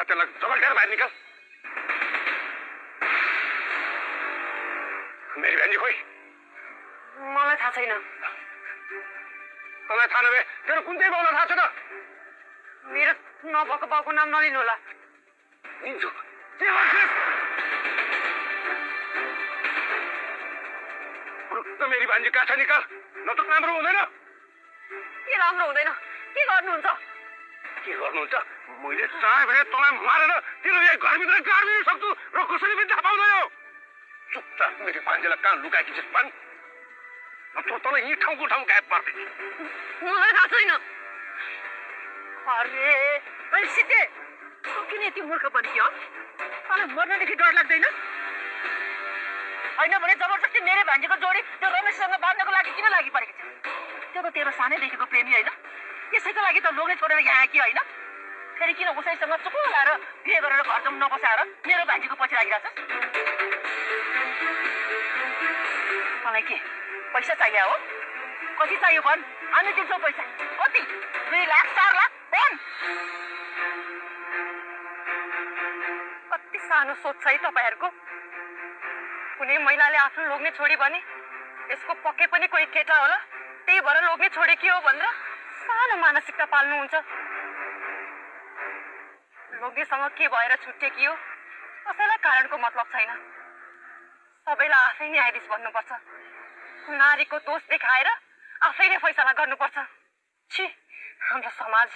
त्यसलाई जबरदेर बाहिर निकाल। मेरी बहनी खोइ? मलाई थाहा छैन। तँलाई थाहा नभए तेरो कुन चाहिँ बाउलाई थाहा छ त? मेरो नभएको बाउको नाम नलिनु होला। लिन्छु। के गर्छस्? मेरी भान्जी काछा निकाल, न त राम्रो हुँदैन। के राम्रो हुँदैन? के गर्नुहुन्छ? के गर्नुहुन्छ? मैले चाहे भने तँलाई मारेर तेरो यही घरभित्र गाडिदिन सक्छु र कसैले पनि थाहा पाउँदैन। चुपचाप मेरी भान्जीलाई कहाँ लुकाएकी छस् भन्, नत्र तँलाई यही ठाउँको ठाउँ गायब पार्दिन्छु। मलाई थाहा छैन। अरे सिद्धे, किन यति मूर्ख बनियो? तँलाई मर्नदेखि डर लाग्दैन? होइन भने जबरजस्ती मेरो भान्जीको जोडी त्यो रमेशसँग बाँध्नको लागि किन लागि परेको छ? त्यो त तेरो सानैदेखिको प्रेमी होइन? त्यसैको लागि त लोग्ने छोडेर यहाँ आएकी होइन? फेरि किन उसैसँग चुप लाएर बिहे गरेर घर जाउँ नबसाएर मेरो भान्जीको पछि लागिरहेछ? मलाई के पैसा चाहियो हो? कति चाहियो भन्, हामी दिन्छौँ पैसा। कति? 2 लाख 4 लाख भन्। कति सानो सोच छ है तपाईँहरूको? कुनै महिलाले आफ्नो लोग्ने छोडी भने यसको पक्कै पनि कोही केटा होला, त्यही भएर लोग्ने छोडेकी हो भनेर सानो मानसिकता पाल्नुहुन्छ। लोग्नेसँग के भएर छुट्टेकी हो कसैलाई कारणको मतलब छैन। सबैलाई आफै न्यायाधीश भन्नुपर्छ। नारीको दोष देखाएर आफैले फैसला गर्नुपर्छ। छी, हाम्रो समाज